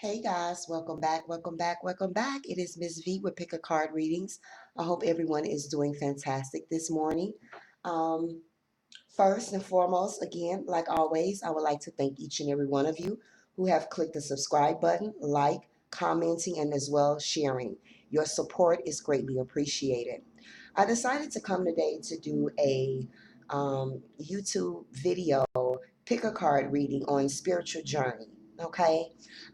Hey guys, welcome back, welcome back, welcome back. It is Miss V with Pick a Card Readings. I hope everyone is doing fantastic this morning. Um, First and foremost, again, like always, I would like to thank each and every one of you who have clicked the subscribe button, like, commenting, and as well sharing. Your support is greatly appreciated. I decided to come today to do a YouTube video pick a card reading on spiritual journey. Okay,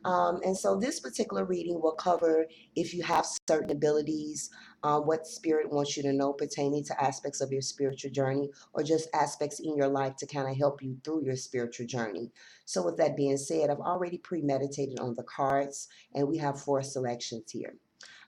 and so this particular reading will cover if you have certain abilities, what spirit wants you to know pertaining to aspects of your spiritual journey, or just aspects in your life to kind of help you through your spiritual journey. So, with that being said, I've already premeditated on the cards, and we have 4 selections here.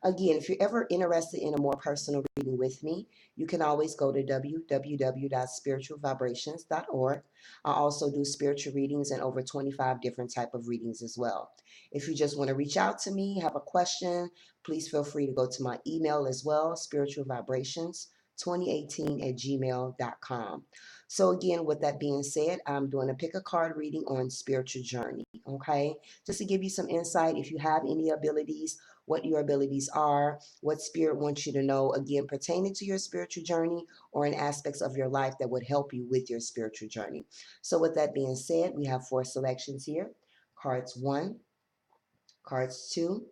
Again, if you're ever interested in a more personal reading with me, you can always go to www.spiritualvibrations.org. I also do spiritual readings and over 25 different type of readings as well. If you just want to reach out to me, have a question, please feel free to go to my email as well, spiritualvibrations2018@gmail.com. So again, with that being said, I'm doing a pick a card reading on spiritual journey. Okay, just to give you some insight, if you have any abilities, what your abilities are, what spirit wants you to know, again, pertaining to your spiritual journey or in aspects of your life that would help you with your spiritual journey. So, with that being said, we have 4 selections here: cards 1, cards 2,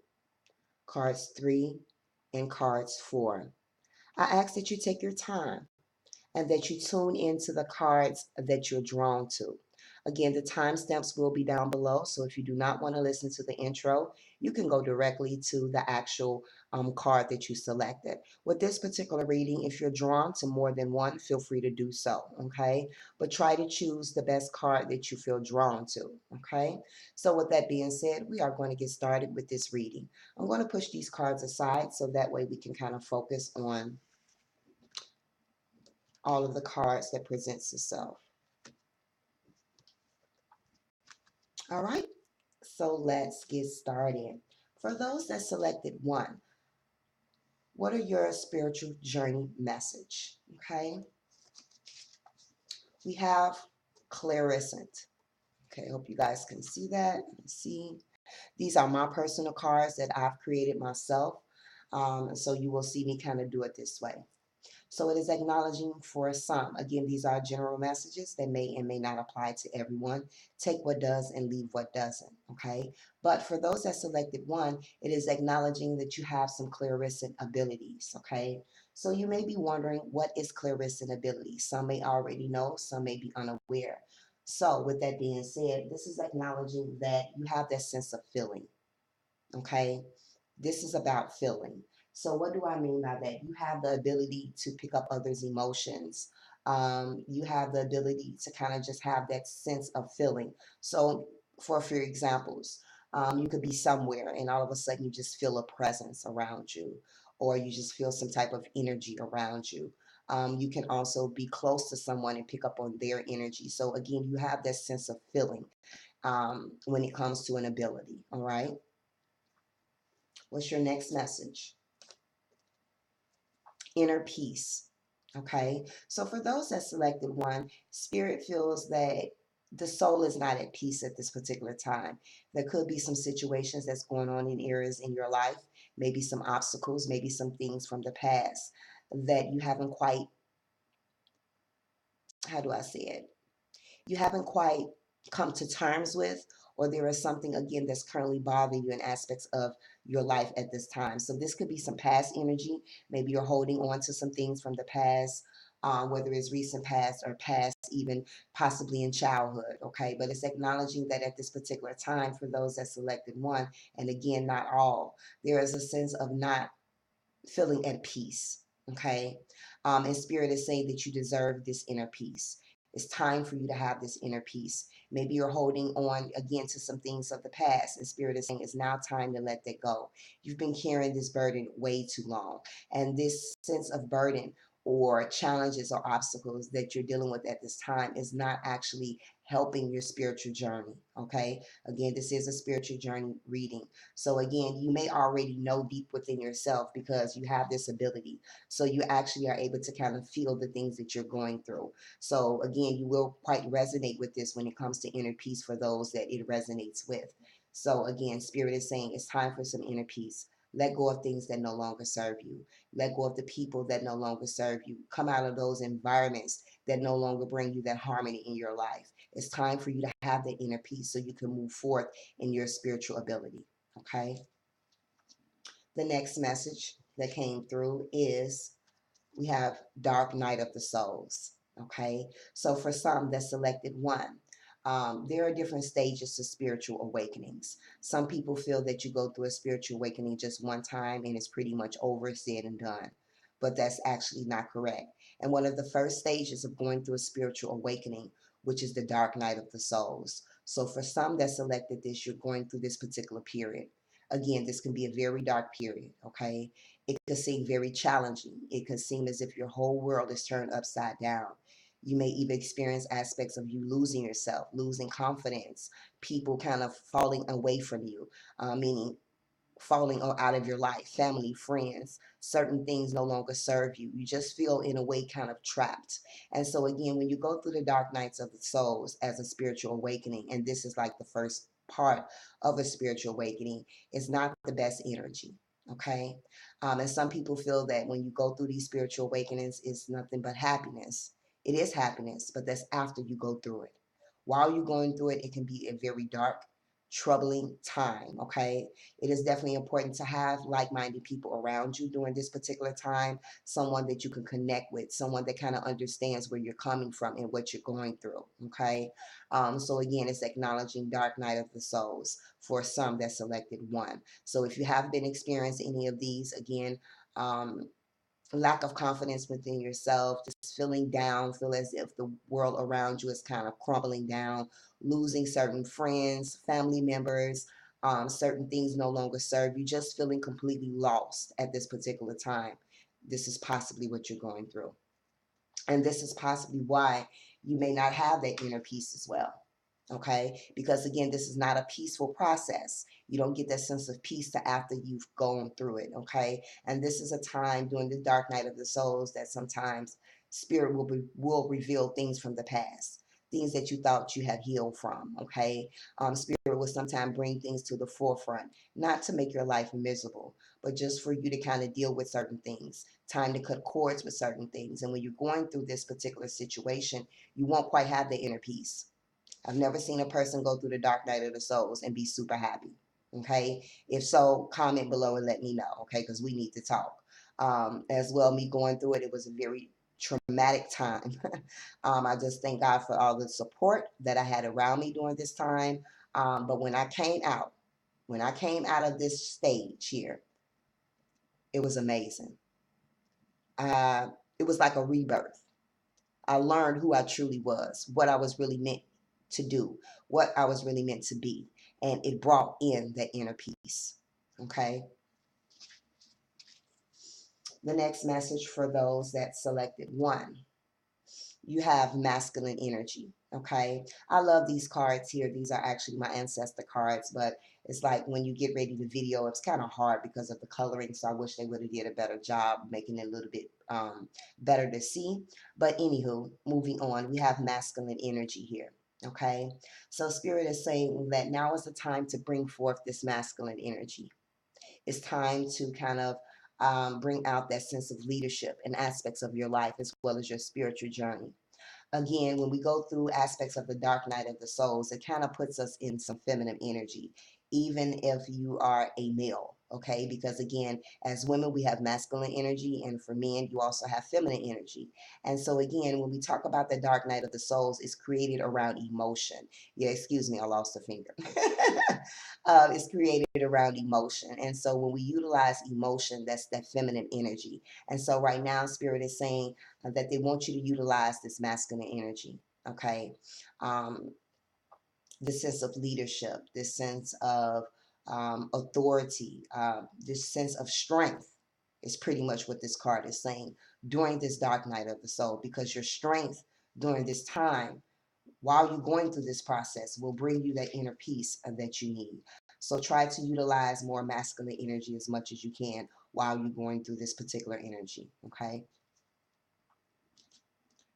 cards 3, and cards 4. I ask that you take your time and that you tune into the cards that you're drawn to. Again, the timestamps will be down below, so if you do not want to listen to the intro, you can go directly to the actual card that you selected. With this particular reading, if you're drawn to more than one, feel free to do so, okay? But try to choose the best card that you feel drawn to, okay? So with that being said, we are going to get started with this reading. I'm going to push these cards aside so that way we can kind of focus on all of the cards that presents itself. All right, so let's get started. For those that selected 1, what are your spiritual journey message? Okay, we have clairsent. Okay, I hope you guys can see that. Let's see. These are my personal cards that I've created myself. So you will see me kind of do it this way. So it is acknowledging for some. Again, these are general messages that may and may not apply to everyone. Take what does and leave what doesn't, okay? But for those that selected 1, it is acknowledging that you have some clairsent abilities, okay? So you may be wondering, what is clairsent ability? Some may already know, some may be unaware. So with that being said, this is acknowledging that you have that sense of feeling, okay? This is about feeling. So, what do I mean by that? You have the ability to pick up others' emotions. You have the ability to kind of just have that sense of feeling. So, for a few examples, you could be somewhere and all of a sudden you just feel a presence around you, or you just feel some type of energy around you. You can also be close to someone and pick up on their energy. So, again, you have that sense of feeling when it comes to an ability. All right. What's your next message? Inner peace. Okay. So for those that selected 1, Spirit feels that the soul is not at peace at this particular time. There could be some situations that's going on in areas in your life, maybe some obstacles, maybe some things from the past that you haven't quite, how do I say it? You haven't quite come to terms with, or there is something again that's currently bothering you in aspects of your life at this time. So this could be some past energy. Maybe you're holding on to some things from the past, whether it's recent past or past, even possibly in childhood. Okay, but it's acknowledging that at this particular time, for those that selected 1, and again, not all, there is a sense of not feeling at peace. Okay, and Spirit is saying that you deserve this inner peace. It's time for you to have this inner peace. Maybe you're holding on again to some things of the past, and Spirit is saying it's now time to let that go. You've been carrying this burden way too long, and this sense of burden or challenges or obstacles that you're dealing with at this time is not actually helping your spiritual journey. Okay, again, this is a spiritual journey reading. So again, you may already know deep within yourself because you have this ability. So you actually are able to kind of feel the things that you're going through. So again, you will quite resonate with this when it comes to inner peace for those that it resonates with. So again, Spirit is saying it's time for some inner peace. Let go of things that no longer serve you. Let go of the people that no longer serve you. Come out of those environments that no longer bring you that harmony in your life. It's time for you to have that inner peace so you can move forth in your spiritual ability. Okay? The next message that came through is we have Dark Night of the Souls. Okay, so for some that selected one, there are different stages to spiritual awakenings. Some people feel that you go through a spiritual awakening just one time and it's pretty much over, said and done. But that's actually not correct. And one of the first stages of going through a spiritual awakening, which is the Dark Night of the Souls. So for some that selected this, you're going through this particular period. Again, this can be a very dark period, okay? It could seem very challenging. It could seem as if your whole world is turned upside down. You may even experience aspects of you losing yourself, losing confidence, people kind of falling away from you, meaning falling out of your life, family, friends, certain things no longer serve you. You just feel in a way kind of trapped. And so again, when you go through the dark nights of the souls as a spiritual awakening, and this is like the first part of a spiritual awakening, it's not the best energy. Okay. And some people feel that when you go through these spiritual awakenings, it's nothing but happiness. It is happiness, but that's after you go through it. While you're going through it, it can be a very dark, troubling time. Okay. It is definitely important to have like-minded people around you during this particular time, someone that you can connect with, someone that kind of understands where you're coming from and what you're going through. Okay. So again, it's acknowledging Dark Night of the Souls for some that selected one. So if you have been experiencing any of these, again, lack of confidence within yourself, just feeling down, feel as if the world around you is kind of crumbling down, losing certain friends, family members, certain things no longer serve you, just feeling completely lost at this particular time. This is possibly what you're going through. And this is possibly why you may not have that inner peace as well. Okay, because again, this is not a peaceful process. You don't get that sense of peace to after you've gone through it. Okay, and this is a time during the dark night of the souls that sometimes spirit will reveal things from the past, things that you thought you had healed from. Okay, spirit will sometimes bring things to the forefront, not to make your life miserable, but just for you to kind of deal with certain things, time to cut cords with certain things. And when you're going through this particular situation, you won't quite have the inner peace. I've never seen a person go through the dark night of the souls and be super happy. Okay. If so, comment below and let me know. Okay. Because we need to talk. As well, me going through it, it was a very traumatic time. I just thank God for all the support that I had around me during this time. But when I came out of this stage here, it was amazing. Uh, it was like a rebirth. I learned who I truly was, what I was really meant to do, what I was really meant to be. And it brought in that inner peace. Okay. The next message for those that selected one, you have masculine energy. Okay. I love these cards here. These are actually my ancestor cards, but it's like when you get ready to video, it's kind of hard because of the coloring. So I wish they would have did a better job making it a little bit better to see. But anywho, moving on, we have masculine energy here. Okay. So spirit is saying that now is the time to bring forth this masculine energy. It's time to kind of bring out that sense of leadership and aspects of your life as well as your spiritual journey. Again, when we go through aspects of the dark night of the souls, it kind of puts us in some feminine energy, even if you are a male. Okay, because again, as women, we have masculine energy, and for men, you also have feminine energy. And so, again, when we talk about the dark night of the souls, it's created around emotion. Yeah, excuse me, I lost a finger. It's created around emotion. And so, when we utilize emotion, that's that feminine energy. And so, right now, Spirit is saying that they want you to utilize this masculine energy. Okay. Um, this sense of leadership, this sense of authority, this sense of strength is pretty much what this card is saying during this dark night of the soul, because your strength during this time, while you're going through this process, will bring you that inner peace that you need. So try to utilize more masculine energy as much as you can while you're going through this particular energy. Okay.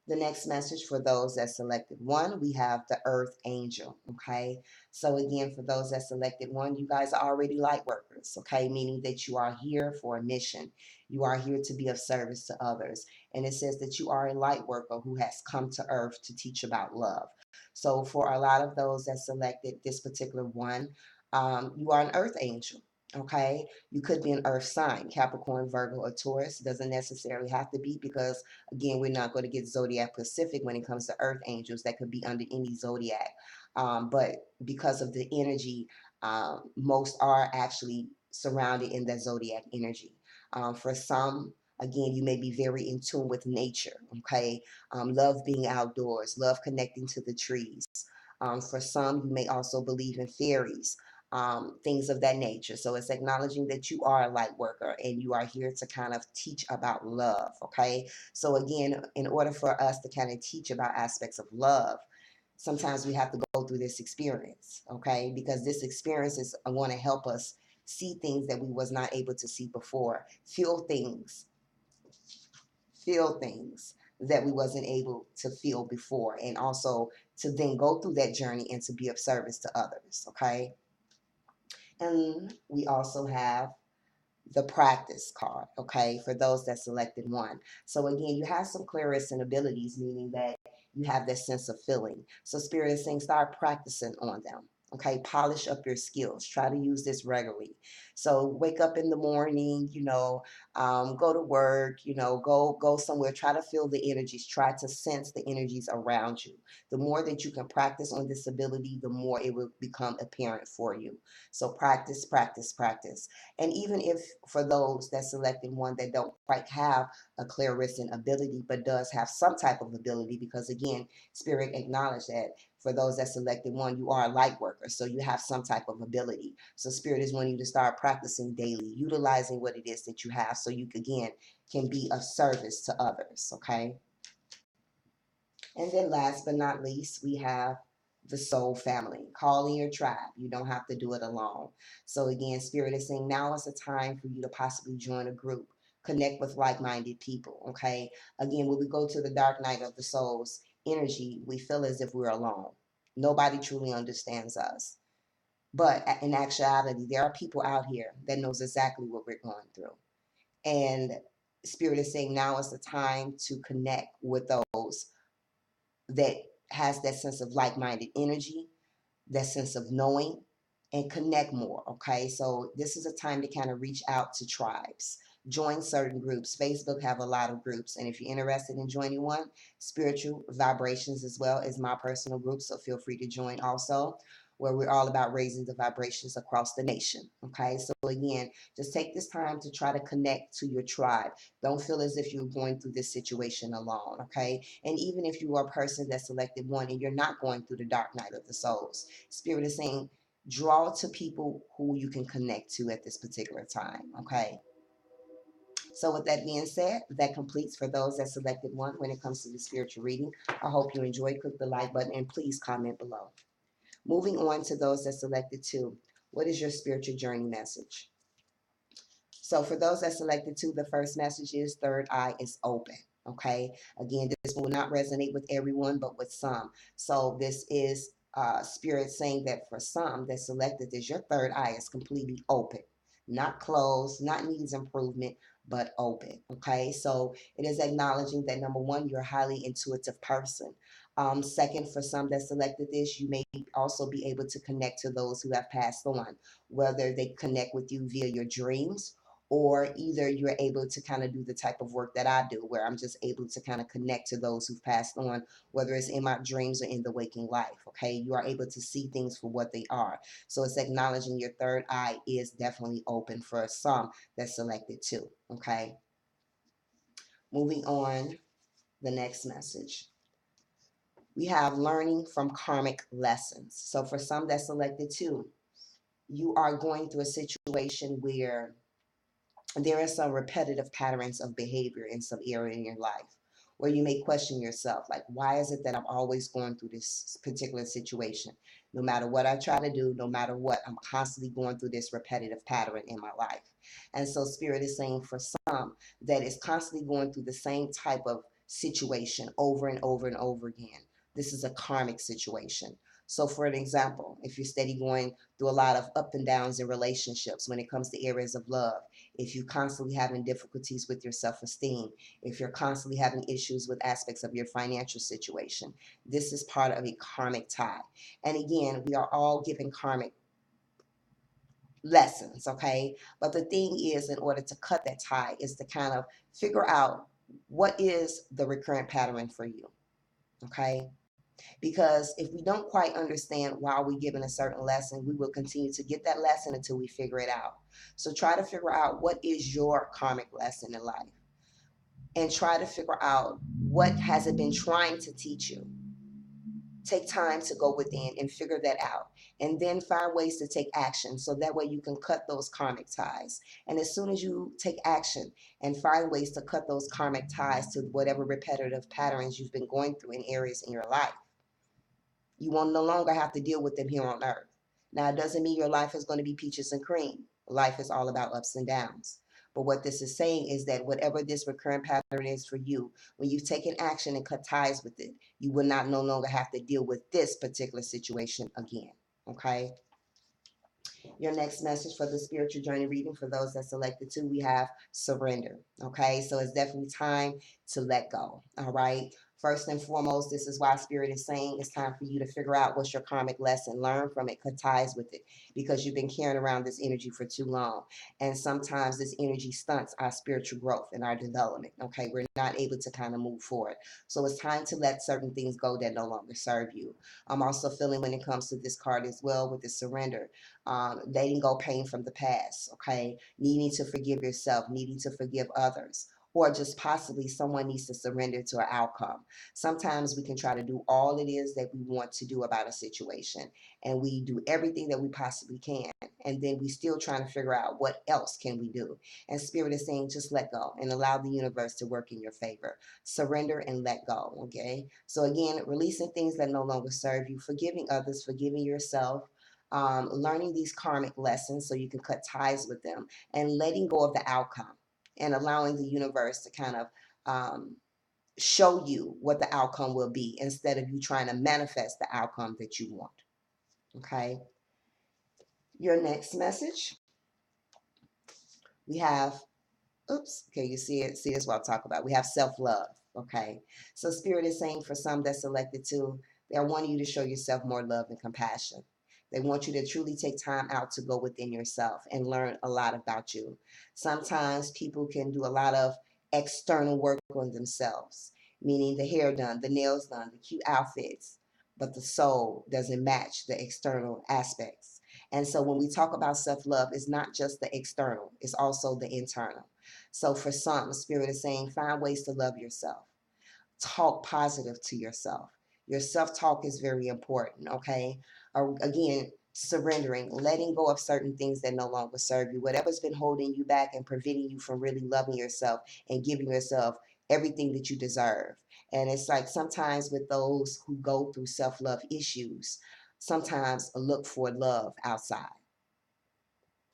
The next message for those that selected one, we have the Earth Angel. Okay. So again, for those that selected one, you guys are already light workers. Okay. Meaning that you are here for a mission. You are here to be of service to others. And it says that you are a light worker who has come to Earth to teach about love. So for a lot of those that selected this particular one, you are an Earth Angel. Okay. You could be an Earth sign, Capricorn, Virgo, or Taurus. Doesn't necessarily have to be, because again, we're not going to get zodiac specific when it comes to earth angels. That could be under any zodiac. But because of the energy, most are actually surrounded in that zodiac energy. For some, again, you may be very in tune with nature, okay? Love being outdoors, love connecting to the trees. For some, you may also believe in fairies, things of that nature. So it's acknowledging that you are a light worker and you are here to kind of teach about love, okay? So again, in order for us to kind of teach about aspects of love, sometimes we have to go through this experience, okay? Because this experience is going to help us see things that we was not able to see before, feel things that we wasn't able to feel before, and also to then go through that journey and to be of service to others, okay? And we also have the practice card, okay, for those that selected one. So again, you have some clairvoyant abilities, meaning that you have this sense of feeling. So Spirit is saying start practicing on them. Okay, polish up your skills. Try to use this regularly. So wake up in the morning, go to work, go somewhere. Try to feel the energies. Try to sense the energies around you. The more that you can practice on this ability, the more it will become apparent for you. So practice, practice, practice. And even if for those that selected one that don't quite have a clairvoyant ability, but does have some type of ability, because again, Spirit acknowledged that for those that selected one, you are a light worker, so you have some type of ability. So Spirit is wanting you to start practicing daily, utilizing what it is that you have, so you again can be of service to others. Okay. And then last but not least, we have the soul family. Call in your tribe. You don't have to do it alone. So again, Spirit is saying now is the time for you to possibly join a group, connect with like-minded people. Okay. Again, when we go to the dark night of the soul's energy, we feel as if we're alone. Nobody truly understands us. But in actuality, there are people out here that knows exactly what we're going through. And Spirit is saying now is the time to connect with those that has that sense of like-minded energy, that sense of knowing, and connect more. Okay, so this is a time to kind of reach out to tribes, join certain groups. Facebook have a lot of groups, and if you're interested in joining one, Spiritual Vibrations as well is my personal group, so feel free to join also, where we're all about raising the vibrations across the nation. Okay, so again, just take this time to try to connect to your tribe. Don't feel as if you're going through this situation alone. Okay, and even if you are a person that selected one and you're not going through the dark night of the souls, Spirit is saying draw to people who you can connect to at this particular time. Okay, so with that being said, that completes for those that selected one when it comes to the spiritual reading. I hope you enjoyed. Click the like button and please comment below. Moving on to those that selected two, what is your spiritual journey message? So for those that selected two, the first message is third eye is open. Okay. Again, this will not resonate with everyone, but with some. So this is Spirit saying that for some that selected this, your third eye is completely open, not closed, not needs improvement, but open. Okay. So it is acknowledging that number one, you're a highly intuitive person. Second, for some that selected this, you may also be able to connect to those who have passed on, whether they connect with you via your dreams, or either you're able to kind of do the type of work that I do, where I'm just able to kind of connect to those who've passed on, whether it's in my dreams or in the waking life. Okay, you are able to see things for what they are. So it's acknowledging your third eye is definitely open for some that selected too. Okay, moving on, the next message. We have learning from karmic lessons. So for some that selected too, you are going through a situation where there are some repetitive patterns of behavior in some area in your life where you may question yourself, like, why is it that I'm always going through this particular situation? No matter what I try to do, no matter what, I'm constantly going through this repetitive pattern in my life. And so Spirit is saying for some that is constantly going through the same type of situation over and over and over again. This is a karmic situation. So for an example, if you're steady going through a lot of up and downs in relationships when it comes to areas of love, if you're constantly having difficulties with your self-esteem, if you're constantly having issues with aspects of your financial situation, this is part of a karmic tie. And again, we are all given karmic lessons, okay? But the thing is, in order to cut that tie, is to kind of figure out what is the recurrent pattern for you, okay? Because if we don't quite understand why we're given a certain lesson, we will continue to get that lesson until we figure it out. So try to figure out what is your karmic lesson in life, and try to figure out what has it been trying to teach you. Take time to go within and figure that out, and then find ways to take action so that way you can cut those karmic ties. And as soon as you take action and find ways to cut those karmic ties to whatever repetitive patterns you've been going through in areas in your life, you will no longer have to deal with them here on earth. Now, it doesn't mean your life is going to be peaches and cream. Life is all about ups and downs. But what this is saying is that whatever this recurrent pattern is for you, when you've taken action and cut ties with it, you will not no longer have to deal with this particular situation again. Okay? Your next message for the spiritual journey reading, for those that selected to, we have surrender. Okay? So it's definitely time to let go. All right? First and foremost, this is why Spirit is saying it's time for you to figure out what's your karmic lesson, learn from it, cut ties with it, because you've been carrying around this energy for too long. And sometimes this energy stunts our spiritual growth and our development. Okay, we're not able to kind of move forward. So it's time to let certain things go that no longer serve you. I'm also feeling, when it comes to this card as well, with the surrender, letting go pain from the past. Okay, needing to forgive yourself, needing to forgive others, or just possibly someone needs to surrender to an outcome. Sometimes we can try to do all it is that we want to do about a situation, and we do everything that we possibly can, and then we still trying to figure out what else can we do. And Spirit is saying just let go and allow the universe to work in your favor. Surrender and let go. Okay, so again, releasing things that no longer serve you, forgiving others, forgiving yourself, learning these karmic lessons so you can cut ties with them, and letting go of the outcome and allowing the universe to kind of show you what the outcome will be, instead of you trying to manifest the outcome that you want. Okay. Your next message, we have, oops, okay, you see it, see this what I'll talk about. We have self-love. Okay. So Spirit is saying, for some that selected to, they're wanting you to show yourself more love and compassion. They want you to truly take time out to go within yourself and learn a lot about you. Sometimes people can do a lot of external work on themselves, meaning the hair done, the nails done, the cute outfits, but the soul doesn't match the external aspects. And so when we talk about self-love, it's not just the external, it's also the internal. So for some, Spirit is saying, find ways to love yourself. Talk positive to yourself. Your self-talk is very important, okay? Again, surrendering, letting go of certain things that no longer serve you. Whatever's been holding you back and preventing you from really loving yourself and giving yourself everything that you deserve. And it's like sometimes with those who go through self-love issues, sometimes look for love outside.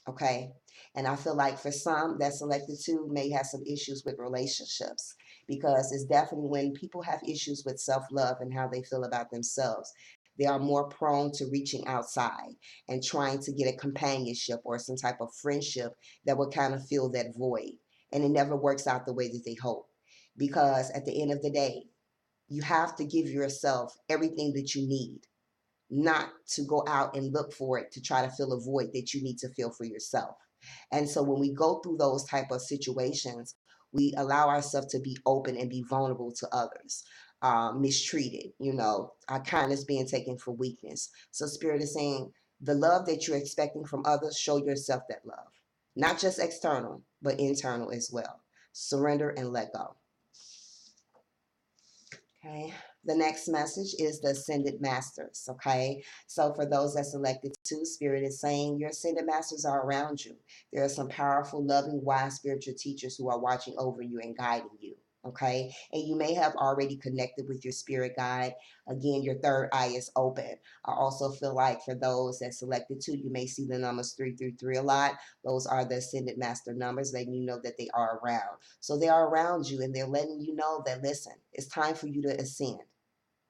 Okay. And I feel like for some that selected to may have some issues with relationships, because it's definitely when people have issues with self-love and how they feel about themselves, they are more prone to reaching outside and trying to get a companionship or some type of friendship that will kind of fill that void. And it never works out the way that they hope. Because at the end of the day, you have to give yourself everything that you need, not to go out and look for it to try to fill a void that you need to fill for yourself. And so when we go through those type of situations, we allow ourselves to be open and be vulnerable to others, mistreated, our kindness being taken for weakness. So Spirit is saying, the love that you're expecting from others, show yourself that love, not just external, but internal as well. Surrender and let go. Okay. The next message is the Ascended Masters. Okay. So for those that selected to, Spirit is saying your Ascended Masters are around you. There are some powerful, loving, wise spiritual teachers who are watching over you and guiding you. Okay, and you may have already connected with your spirit guide. Again, your third eye is open. I also feel like for those that selected 2, you may see the numbers 333 a lot. Those are the ascended master numbers, letting you know that they are around. So they are around you, and they're letting you know that, listen, it's time for you to ascend.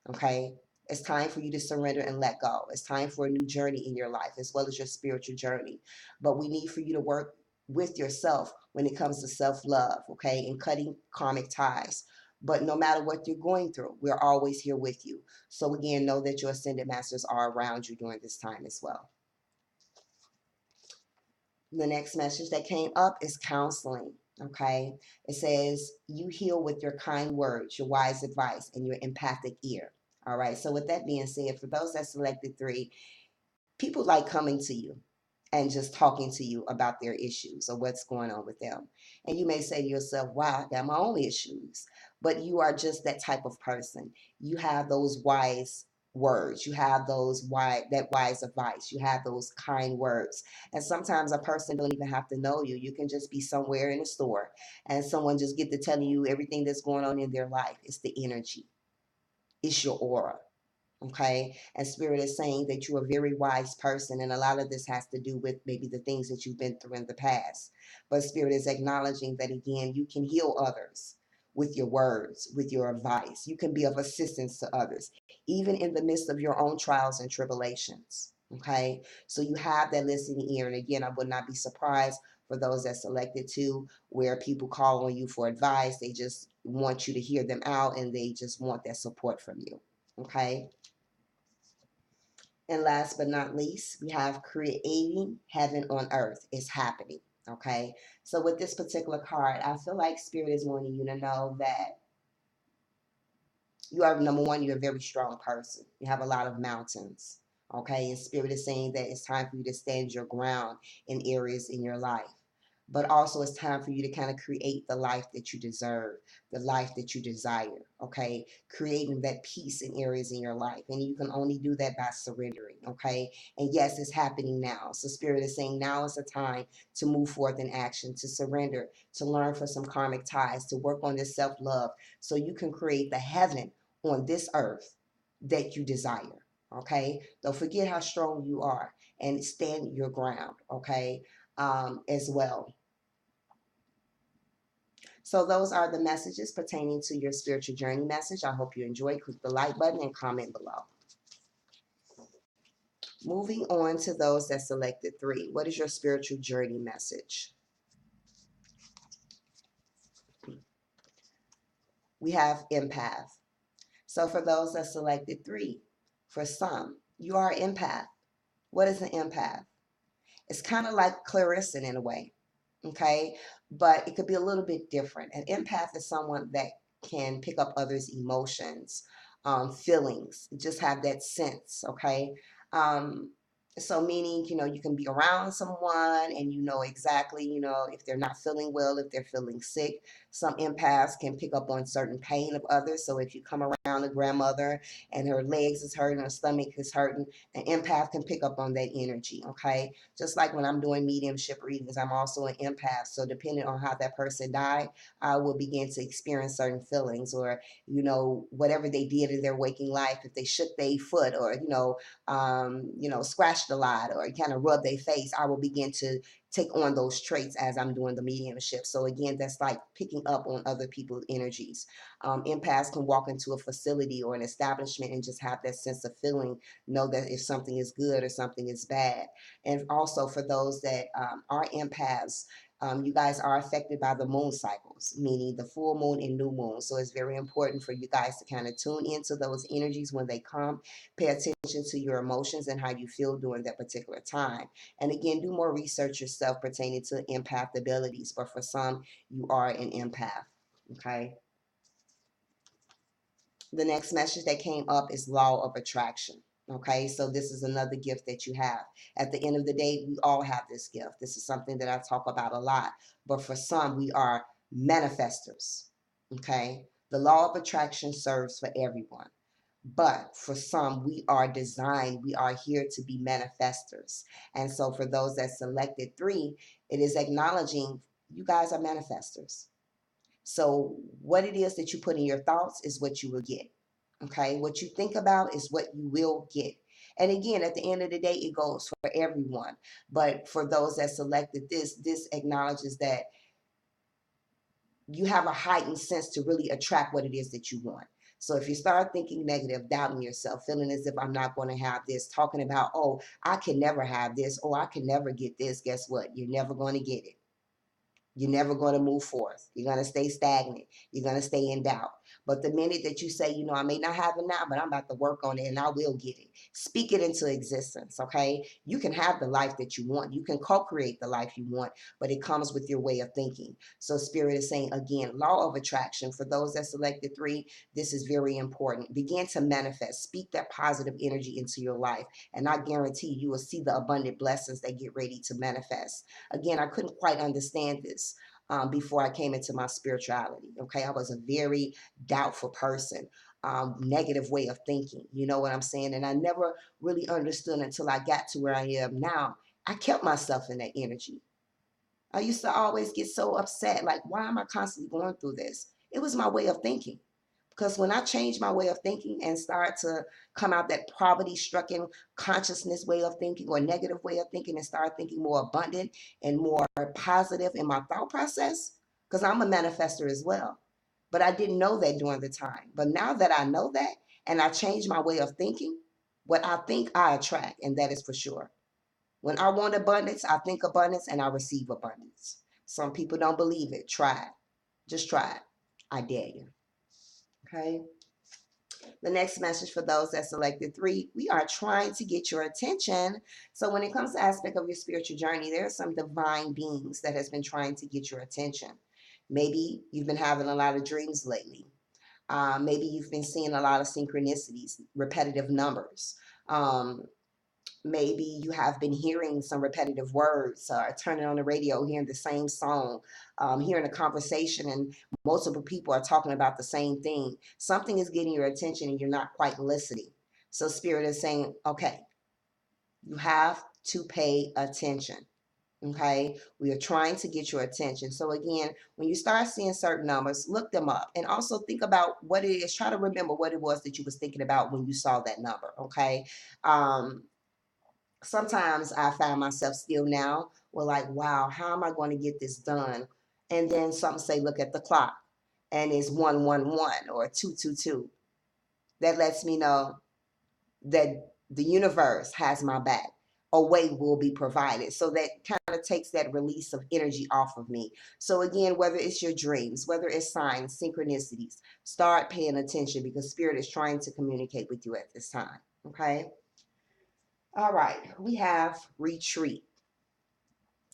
Okay, it's time for you to surrender and let go. It's time for a new journey in your life, as well as your spiritual journey. But we need for you to work with yourself when it comes to self-love, okay, and cutting karmic ties. But no matter what you're going through, we're always here with you. So again, know that your ascended masters are around you during this time as well. The next message that came up is counseling. Okay, it says you heal with your kind words, your wise advice, and your empathic ear. All right, so with that being said, for those that selected 3, people like coming to you and just talking to you about their issues or what's going on with them. And you may say to yourself, wow, I got my own issues. But you are just that type of person. You have those wise words. You have that wise advice. You have those kind words. And sometimes a person don't even have to know you. You can just be somewhere in a store and someone just get to telling you everything that's going on in their life. It's the energy. It's your aura. Okay, and spirit is saying that you're a very wise person, and a lot of this has to do with maybe the things that you've been through in the past. But spirit is acknowledging that, again, you can heal others with your words, with your advice. You can be of assistance to others even in the midst of your own trials and tribulations. Okay, so you have that listening ear, and again, I would not be surprised for those that selected to, where people call on you for advice. They just want you to hear them out, and they just want that support from you. Okay, and last but not least, we have creating heaven on earth is happening. Okay. So with this particular card, I feel like spirit is wanting you to know that you are, number one, you're a very strong person. You have a lot of mountains. Okay. And spirit is saying that it's time for you to stand your ground in areas in your life. But also it's time for you to kind of create the life that you deserve, the life that you desire, okay? Creating that peace in areas in your life. And you can only do that by surrendering, okay? And yes, it's happening now. So spirit is saying now is the time to move forth in action, to surrender, to learn for some karmic ties, to work on this self-love so you can create the heaven on this earth that you desire, okay? Don't forget how strong you are and stand your ground, okay? As well. So those are the messages pertaining to your spiritual journey message. I hope you enjoyed. Click the like button and comment below. Moving on to those that selected 3. What is your spiritual journey message? We have empath. So for those that selected 3, for some, you are an empath. What is an empath? It's kind of like clairvoyant in a way, okay? But it could be a little bit different. An empath is someone that can pick up others' emotions, feelings, just have that sense, okay? Um, so meaning, you can be around someone and you know exactly, if they're not feeling well, if they're feeling sick. Some empaths can pick up on certain pain of others. So if you come around a grandmother and her legs is hurting, her stomach is hurting, an empath can pick up on that energy, okay? Just like when I'm doing mediumship readings, I'm also an empath. So depending on how that person died, I will begin to experience certain feelings, or, whatever they did in their waking life, if they shook their foot or, scratched a lot or kind of rubbed their face, I will begin to take on those traits as I'm doing the mediumship. So again, that's like picking up on other people's energies. Empaths can walk into a facility or an establishment and just have that sense of feeling, know that if something is good or something is bad. And also for those that are empaths, you guys are affected by the moon cycles, meaning the full moon and new moon. So it's very important for you guys to kind of tune into those energies when they come. Pay attention to your emotions and how you feel during that particular time. And again, do more research yourself pertaining to empath abilities. But for some, you are an empath. Okay. The next message that came up is law of attraction. Okay, so this is another gift that you have. At the end of the day, we all have this gift. This is something that I talk about a lot. But for some, we are manifestors. Okay, the law of attraction serves for everyone. But for some, we are designed, we are here to be manifestors. And so for those that selected 3, it is acknowledging you guys are manifestors. So what it is that you put in your thoughts is what you will get. Okay, what you think about is what you will get. And again, at the end of the day, it goes for everyone. But for those that selected this acknowledges that you have a heightened sense to really attract what it is that you want. So if you start thinking negative, doubting yourself, feeling as if I'm not going to have this, talking about, oh, I can never have this, oh, I can never get this, guess what? You're never going to get it. You're never going to move forth. You're going to stay stagnant. You're going to stay in doubt. But the minute that you say, I may not have it now, but I'm about to work on it and I will get it. Speak it into existence, okay? You can have the life that you want. You can co-create the life you want, but it comes with your way of thinking. So Spirit is saying, again, law of attraction. For those that selected 3, this is very important. Begin to manifest. Speak that positive energy into your life. And I guarantee you will see the abundant blessings that get ready to manifest. Again, I couldn't quite understand this before I came into my spirituality. Okay, I was a very doubtful person, negative way of thinking. You know what I'm saying? And I never really understood until I got to where I am now. I kept myself in that energy. I used to always get so upset, like, why am I constantly going through this? It was my way of thinking. Because when I changed my way of thinking and start to come out that poverty-stricken consciousness way of thinking or negative way of thinking and start thinking more abundant and more positive in my thought process, because I'm a manifester as well. But I didn't know that during the time. But now that I know that and I changed my way of thinking, what I think I attract, and that is for sure. When I want abundance, I think abundance and I receive abundance. Some people don't believe it. Try it. Just try it. I dare you. Okay. The next message for those that selected 3, we are trying to get your attention. So when it comes to aspect of your spiritual journey, there are some divine beings that has been trying to get your attention. Maybe you've been having a lot of dreams lately. Maybe you've been seeing a lot of synchronicities, repetitive numbers. Maybe you have been hearing some repetitive words, turning on the radio, hearing the same song, hearing a conversation, and multiple people are talking about the same thing. Something is getting your attention and you're not quite listening. So Spirit is saying, okay, you have to pay attention. Okay, we are trying to get your attention. So again, when you start seeing certain numbers, look them up and also think about what it is. Try to remember what it was that you was thinking about when you saw that number. Okay. Sometimes I find myself still now, well, like, wow, how am I going to get this done? And then something say, look at the clock, and it's 111 or 222. That lets me know that the universe has my back. A way will be provided. So that kind of takes that release of energy off of me. So again, whether it's your dreams, whether it's signs, synchronicities, start paying attention because Spirit is trying to communicate with you at this time. Okay. All right. We have retreat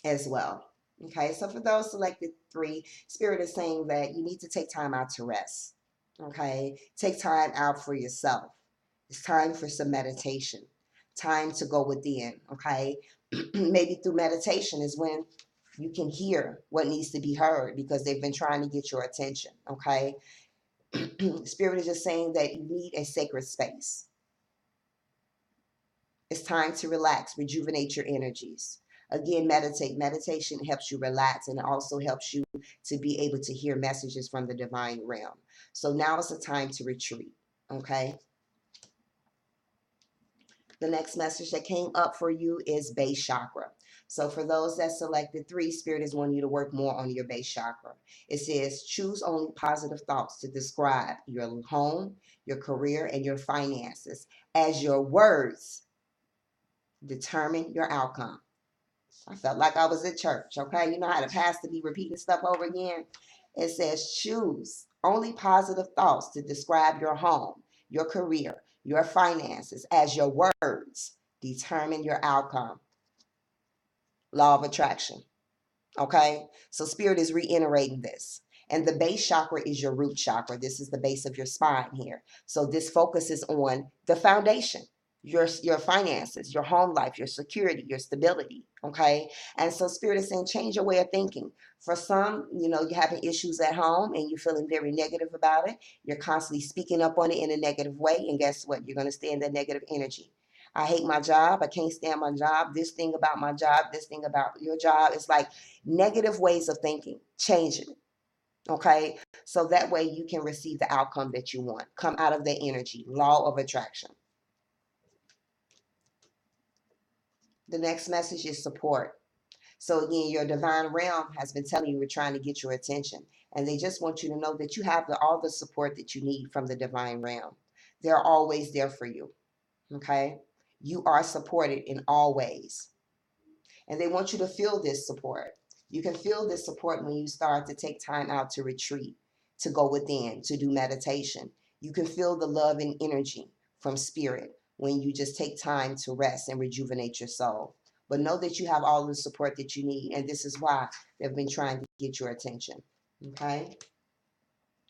as well. Okay, so for those selected 3, Spirit is saying that you need to take time out to rest. Okay, take time out for yourself. It's time for some meditation, time to go within. Okay, maybe through meditation is when you can hear what needs to be heard because they've been trying to get your attention. Okay, Spirit is just saying that you need a sacred space. It's time to relax, rejuvenate your energies. Again, meditate. Meditation helps you relax and it also helps you to be able to hear messages from the divine realm. So now is the time to retreat. Okay. The next message that came up for you is base chakra. So for those that selected 3, Spirit is wanting you to work more on your base chakra. It says choose only positive thoughts to describe your home, your career, and your finances as your words determine your outcome. I felt like I was at church, okay? You know how the pastor be repeating stuff over again? It says choose only positive thoughts to describe your home, your career, your finances as your words determine your outcome. Law of attraction, okay? So Spirit is reiterating this. And the base chakra is your root chakra. This is the base of your spine here. So this focuses on the foundation, your finances, your home life, your security, your stability. Okay. And so Spirit is saying change your way of thinking. For some, you're having issues at home and you're feeling very negative about it. You're constantly speaking up on it in a negative way. And guess what? You're going to stay in that negative energy. I hate my job. I can't stand my job. This thing about my job, this thing about your job. It's like negative ways of thinking. Change it. Okay, so that way you can receive the outcome that you want. Come out of the energy, law of attraction. The next message is support. So again, your divine realm has been telling you we're trying to get your attention, and they just want you to know that you have all the support that you need from the divine realm. They're always there for you. Okay, you are supported in all ways, and they want you to feel this support. You can feel this support when you start to take time out to retreat, to go within, to do meditation. You can feel the love and energy from spirit when you just take time to rest and rejuvenate your soul. But know that you have all the support that you need, and this is why they've been trying to get your attention. Okay?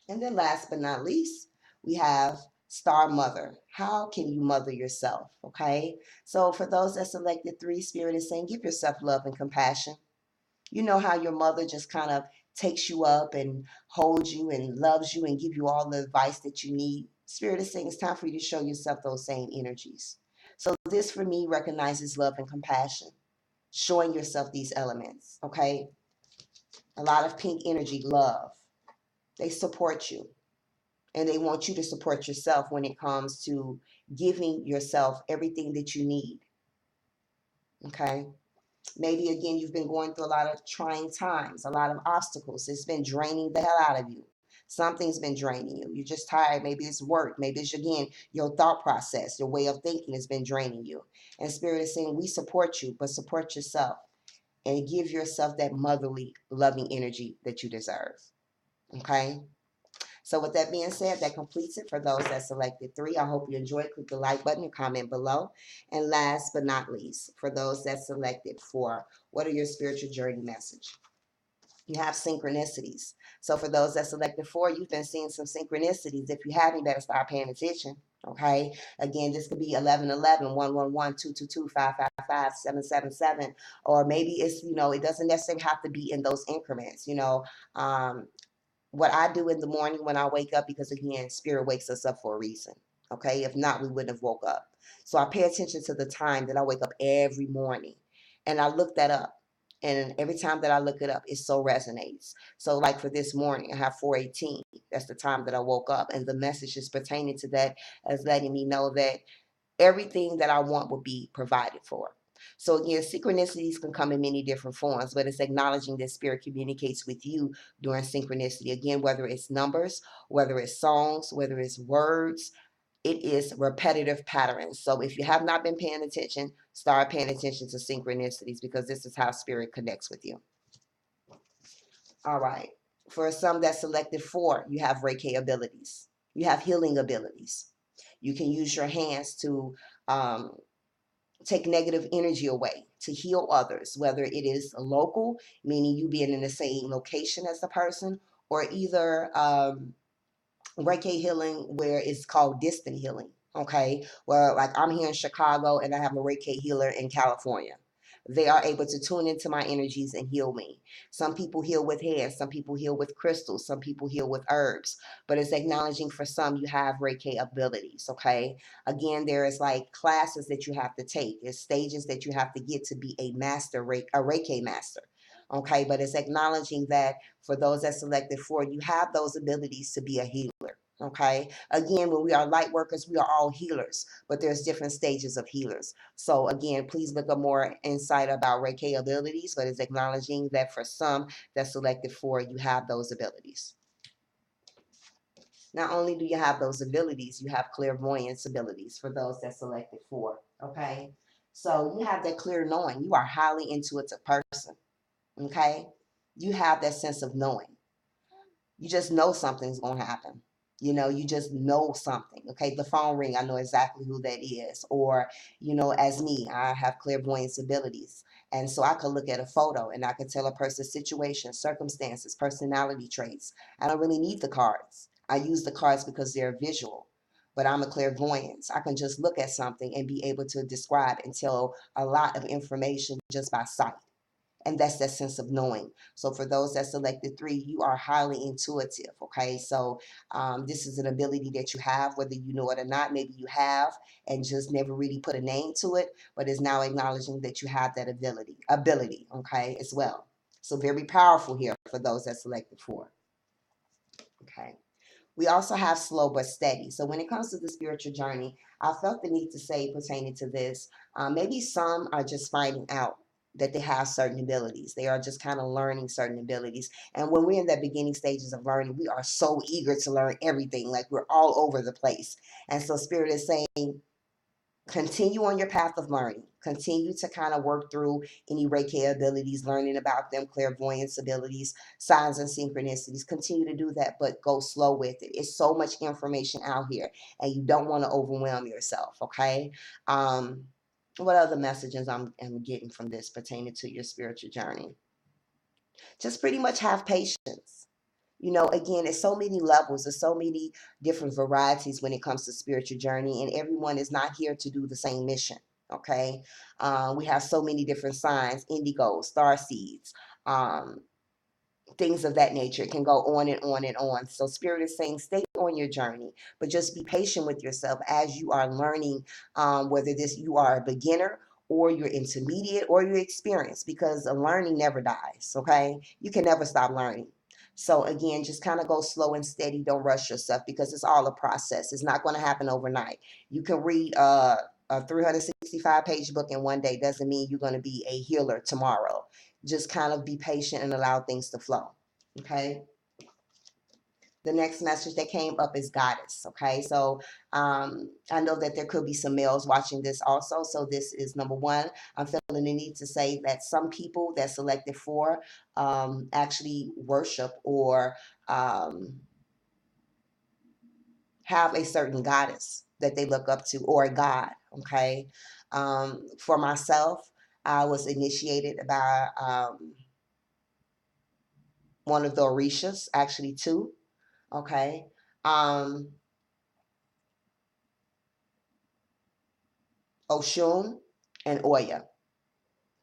And then last but not least, we have Star Mother. How can you mother yourself? Okay? So for those that selected 3, Spirit is saying give yourself love and compassion. You know how your mother just kind of takes you up and holds you and loves you and give you all the advice that you need. Spirit is saying it's time for you to show yourself those same energies. So this for me recognizes love and compassion, showing yourself these elements, okay? A lot of pink energy, love. They support you, and they want you to support yourself when it comes to giving yourself everything that you need, okay? Maybe again, you've been going through a lot of trying times, a lot of obstacles. It's been draining the hell out of you. Something's been draining you. You're just tired. Maybe it's work. Maybe it's, again, your thought process, your way of thinking has been draining you. And Spirit is saying, we support you, but support yourself and give yourself that motherly, loving energy that you deserve. Okay? So with that being said, that completes it for those that selected 3. I hope you enjoyed. Click the like button and comment below. And last but not least, for those that selected 4, what are your spiritual journey message? You have synchronicities. So for those that selected 4, you've been seeing some synchronicities. If you haven't, you better start paying attention. Okay. Again, this could be 1111, 111, 222, 555, 777, or maybe it's, it doesn't necessarily have to be in those increments. What I do in the morning when I wake up, because again, spirit wakes us up for a reason. Okay. If not, we wouldn't have woke up. So I pay attention to the time that I wake up every morning, and I look that up. And every time that I look it up, it so resonates. So like for this morning, I have 4:18. That's the time that I woke up. And the message is pertaining to that, as letting me know that everything that I want will be provided for. So again, synchronicities can come in many different forms, but it's acknowledging that spirit communicates with you during synchronicity. Again, whether it's numbers, whether it's songs, whether it's words, it is repetitive patterns. So if you have not been paying attention, start paying attention to synchronicities, because this is how spirit connects with you. All right. For some that selected 4, you have Reiki abilities. You have healing abilities. You can use your hands to take negative energy away, to heal others, whether it is local, meaning you being in the same location as the person, or either Reiki healing where it's called distant healing. Okay, where like I'm here in Chicago and I have a Reiki healer in California. They are able to tune into my energies and heal me. Some people heal with hands, some people heal with crystals, some people heal with herbs. But it's acknowledging for some you have Reiki abilities. Okay, again, there is like classes that you have to take. There's stages that you have to get to be a master, a Reiki master. Okay, but it's acknowledging that for those that selected 4, you have those abilities to be a healer. Okay, again, when we are light workers, we are all healers, but there's different stages of healers. So again, please look up more insight about Reiki abilities, but it's acknowledging that for some that selected 4, you have those abilities. Not only do you have those abilities, you have clairvoyance abilities for those that selected 4. Okay, so you have that clear knowing. You are highly intuitive person. Okay, you have that sense of knowing. You just know something's going to happen. You just know something. Okay, the phone ring, I know exactly who that is. Or, as me, I have clairvoyance abilities. And so I could look at a photo and I could tell a person's situation, circumstances, personality traits. I don't really need the cards. I use the cards because they're visual. But I'm a clairvoyance. I can just look at something and be able to describe and tell a lot of information just by sight. And that's that sense of knowing. So for those that selected 3, you are highly intuitive. Okay, so this is an ability that you have, whether you know it or not. Maybe you have and just never really put a name to it, but is now acknowledging that you have that ability, okay, as well. So very powerful here for those that selected 4. Okay. We also have slow but steady. So when it comes to the spiritual journey, I felt the need to say pertaining to this, maybe some are just finding out that they have certain abilities. They are just kind of learning certain abilities. And when we're in the beginning stages of learning, we are so eager to learn everything. Like we're all over the place. And so Spirit is saying, continue on your path of learning. Continue to kind of work through any Reiki abilities, learning about them, clairvoyance abilities, signs and synchronicities. Continue to do that, but go slow with it. It's so much information out here, and you don't want to overwhelm yourself, okay? What other messages I'm getting from this pertaining to your spiritual journey? Just pretty much have patience. You know, again, it's so many levels, there's so many different varieties when it comes to spiritual journey, and everyone is not here to do the same mission. Okay, we have so many different signs, indigo, star seeds, um, things of that nature. It can go on and on and on. So Spirit is saying, stay on your journey, but just be patient with yourself as you are learning, whether this you are a beginner or you're intermediate or you're experienced, because learning never dies. Okay, you can never stop learning. So again, just kind of go slow and steady. Don't rush yourself, because it's all a process. It's not going to happen overnight. You can read a 365 page book in one day. Doesn't mean you're going to be a healer tomorrow. Just kind of be patient and allow things to flow. Okay. The next message that came up is goddess. Okay. So I know that there could be some males watching this also. So this is number one. I'm feeling the need to say that some people that selected for actually worship or have a certain goddess that they look up to, or a god. Okay. For myself, I was initiated by one of the Orishas, actually two. Okay. Um, Oshun and Oya.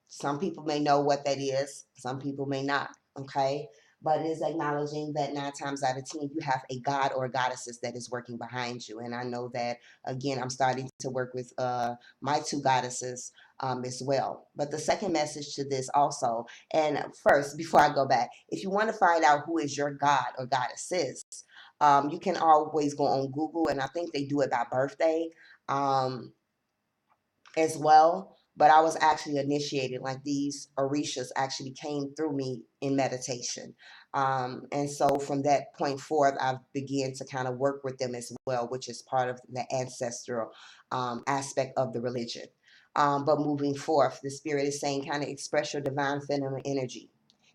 Some people may know what that is, some people may not. Okay. But it is acknowledging that 9 times out of 10, you have a god or goddesses that is working behind you. And I know that, again, I'm starting to work with my two goddesses as well. But the second message to this also, and first, before I go back, if you want to find out who is your god or goddess is, you can always go on Google, and I think they do it by birthday. As well. But I was actually initiated, like these orishas actually came through me in meditation. And so from that point forth, I began to kind of work with them as well, which is part of the ancestral aspect of the religion. But moving forth, the Spirit is saying, kind of express your divine feminine energy.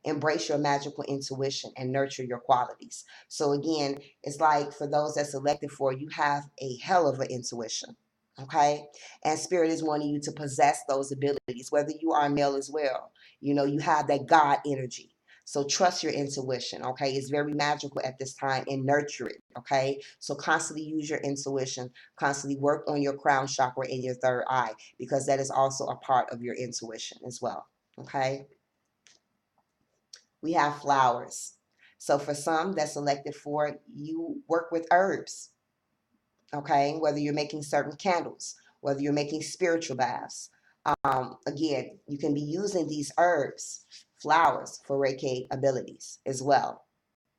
Embrace your magical intuition and nurture your qualities. So again, it's like for those that selected for, you have a hell of an intuition. Okay. And Spirit is wanting you to possess those abilities, whether you are male as well. You know, you have that God energy. So trust your intuition. Okay. It's very magical at this time, and nurture it. Okay. So constantly use your intuition, constantly work on your crown chakra and your third eye, because that is also a part of your intuition as well. Okay. We have flowers. So for some that's selected for, you work with herbs. Okay, whether you're making certain candles, whether you're making spiritual baths. Again, you can be using these herbs, flowers, for Reiki abilities as well.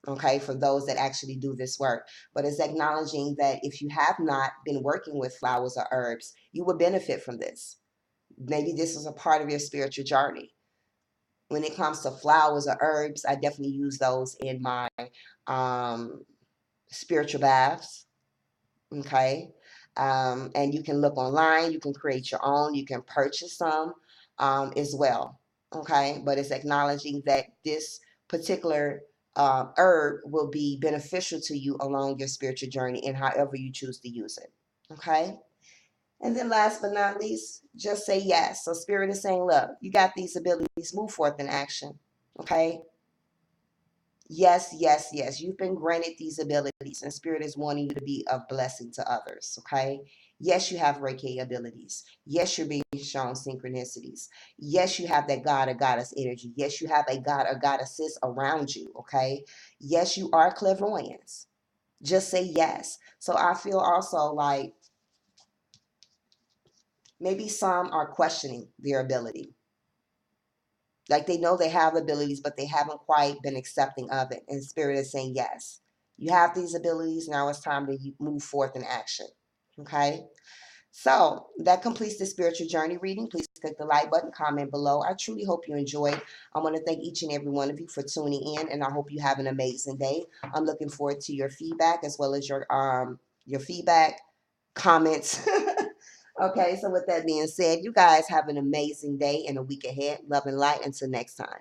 Okay, for those that actually do this work. But it's acknowledging that if you have not been working with flowers or herbs, you will benefit from this. Maybe this is a part of your spiritual journey. When it comes to flowers or herbs, I definitely use those in my um, spiritual baths. Okay. And you can look online, you can create your own, you can purchase some as well. Okay. But it's acknowledging that this particular herb will be beneficial to you along your spiritual journey and however you choose to use it. Okay. And then last but not least, just say yes. So Spirit is saying, look, you got these abilities, move forth in action. Okay. Yes, yes, yes. You've been granted these abilities, and Spirit is wanting you to be of blessing to others. Okay. Yes, you have Reiki abilities. Yes, you're being shown synchronicities. Yes, you have that God or goddess energy. Yes, you have a God or goddesses around you. Okay. Yes, you are clairvoyance. Just say yes. So I feel also like maybe some are questioning their ability. Like they know they have abilities, but they haven't quite been accepting of it. And Spirit is saying yes. You have these abilities. Now it's time to move forth in action. Okay. So that completes the spiritual journey reading. Please click the like button, comment below. I truly hope you enjoyed. I want to thank each and every one of you for tuning in, and I hope you have an amazing day. I'm looking forward to your feedback as well as your feedback, comments. Okay, so with that being said, you guys have an amazing day and a week ahead. Love and light. Until next time.